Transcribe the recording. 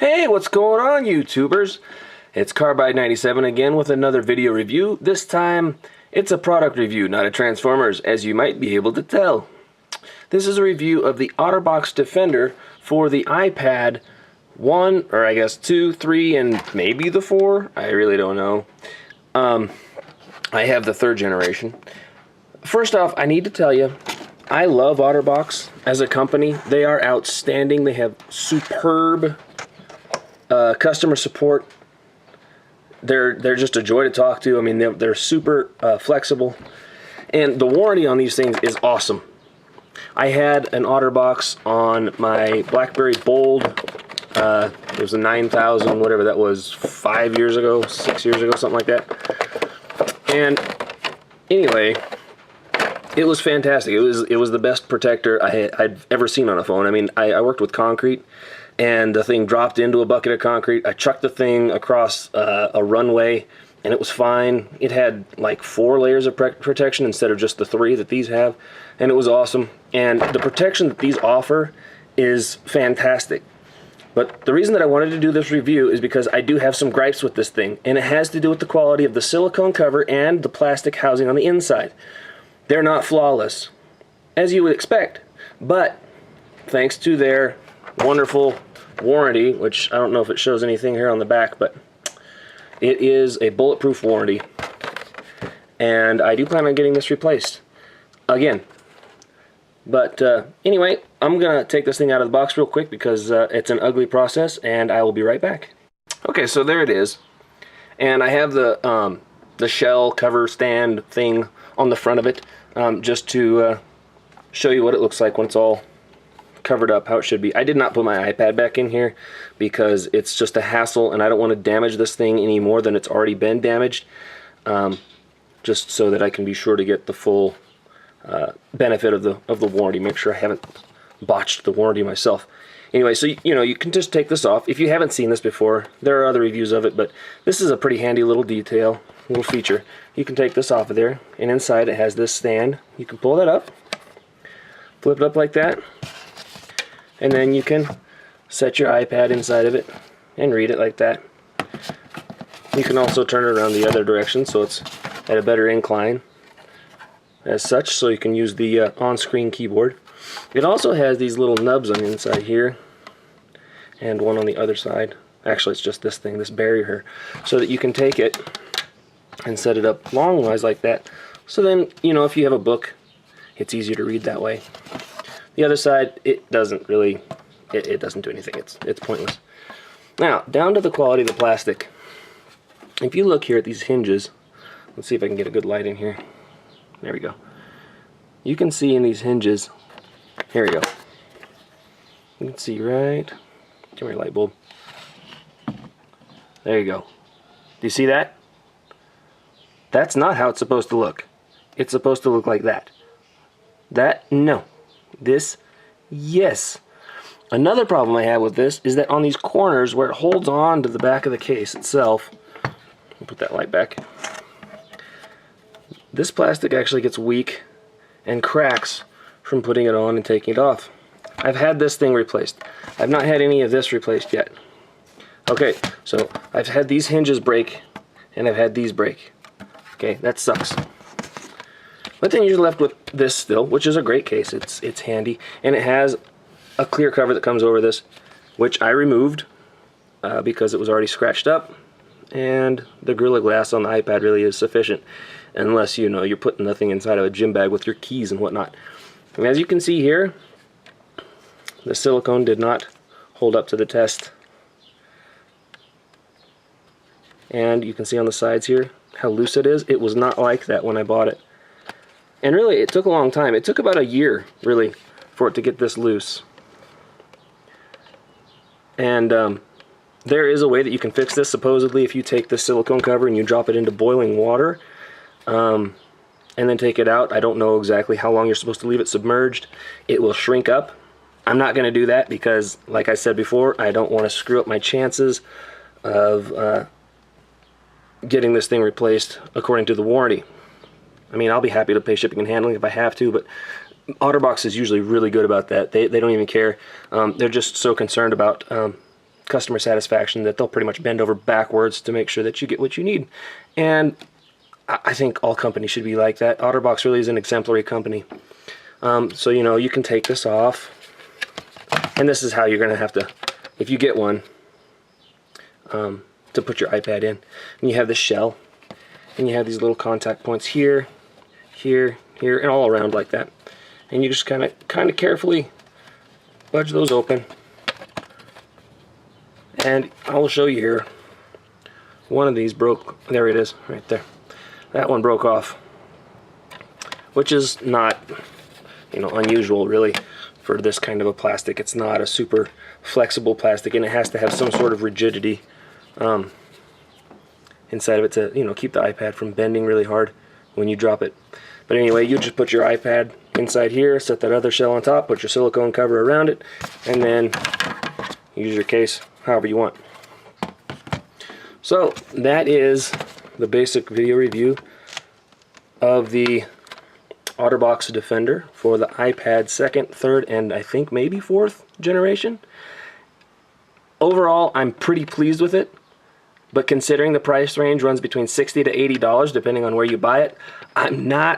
Hey, what's going on, YouTubers? It's Carbide97 again with another video review. This time, it's a product review, not a Transformers, as you might be able to tell. This is a review of the OtterBox Defender for the iPad 1, or I guess 2, 3, and maybe the 4. I really don't know. I have the 3rd generation. First off, I need to tell you, I love OtterBox as a company. They are outstanding. They have superb customer support. They're just a joy to talk to. I mean, they're super flexible, and the warranty on these things is awesome. I had an OtterBox on my BlackBerry Bold. It was a 9000, whatever that was, 5 years ago, 6 years ago, something like that. And anyway, it was fantastic. It was the best protector I'd ever seen on a phone. I mean, I worked with concrete, and the thing dropped into a bucket of concrete. I chucked the thing across a runway, and it was fine. It had like 4 layers of protection instead of just the 3 that these have, and it was awesome. And the protection that these offer is fantastic. But the reason that I wanted to do this review is because I do have some gripes with this thing, and it has to do with the quality of the silicone cover and the plastic housing on the inside. They're not flawless, as you would expect, but thanks to their wonderful warranty, which I don't know if it shows anything here on the back, but it is a bulletproof warranty, and I do plan on getting this replaced again. But anyway, I'm gonna take this thing out of the box real quick because it's an ugly process, and I will be right back. Okay, so there it is, and I have the shell cover stand thing on the front of it, just to show you what it looks like when it's all covered up, how it should be. I did not put my iPad back in here because it's just a hassle, and I don't want to damage this thing any more than it's already been damaged, just so that I can be sure to get the full benefit of the warranty. Make sure I haven't botched the warranty myself. Anyway, so you know, you can just take this off. If you haven't seen this before, there are other reviews of it, but this is a pretty handy little detail, little feature. You can take this off of there, and inside it has this stand. You can pull that up, flip it up like that, and then you can set your iPad inside of it and read it like that. You can also turn it around the other direction so it's at a better incline as such, so you can use the on-screen keyboard. It also has these little nubs on the inside here and one on the other side. Actually, it's just this thing, this barrier here, so that you can take it and set it up long-wise like that. So then, you know, if you have a book, it's easier to read that way. The other side, it doesn't really, it doesn't do anything. It's pointless. Now, down to the quality of the plastic. If you look here at these hinges, let's see if I can get a good light in here. There we go. You can see in these hinges, here we go. You can see right, come here, light bulb. There you go. Do you see that? That's not how it's supposed to look. It's supposed to look like that. That, no. This, yes. Another problem I have with this is that on these corners where it holds on to the back of the case itself, I'll put that light back, this plastic actually gets weak and cracks from putting it on and taking it off. I've had this thing replaced. I've not had any of this replaced yet. Okay, so I've had these hinges break, and I've had these break. Okay, that sucks. But then you're left with this still, which is a great case. It's handy, and it has a clear cover that comes over this, which I removed because it was already scratched up, and the Gorilla Glass on the iPad really is sufficient, unless, you know, you're putting the thing inside of a gym bag with your keys and whatnot. And as you can see here, the silicone did not hold up to the test. And you can see on the sides here how loose it is. It was not like that when I bought it. And really, it took a long time. It took about a year, really, for it to get this loose. And there is a way that you can fix this, supposedly, if you take this silicone cover and you drop it into boiling water, and then take it out. I don't know exactly how long you're supposed to leave it submerged. It will shrink up. I'm not going to do that because, like I said before, I don't want to screw up my chances of getting this thing replaced according to the warranty. I mean, I'll be happy to pay shipping and handling if I have to, but OtterBox is usually really good about that. They don't even care. They're just so concerned about customer satisfaction that they'll pretty much bend over backwards to make sure that you get what you need. And I think all companies should be like that. OtterBox really is an exemplary company. So, you know, you can take this off. And this is how you're going to have to, if you get one, to put your iPad in. And you have the shell. And you have these little contact points here, here, here, and all around like that. And you just kind of carefully budge those open. And I will show you here. One of these broke. There it is, right there. That one broke off, which is not, you know, unusual really for this kind of a plastic. It's not a super flexible plastic, and it has to have some sort of rigidity inside of it to, you know, keep the iPad from bending really hard when you drop it. But anyway, you just put your iPad inside here, set that other shell on top, put your silicone cover around it, and then use your case however you want. So that is the basic video review of the OtterBox Defender for the iPad 2nd, 3rd, and I think maybe 4th generation. Overall, I'm pretty pleased with it, but considering the price range runs between $60 to $80 depending on where you buy it, I'm not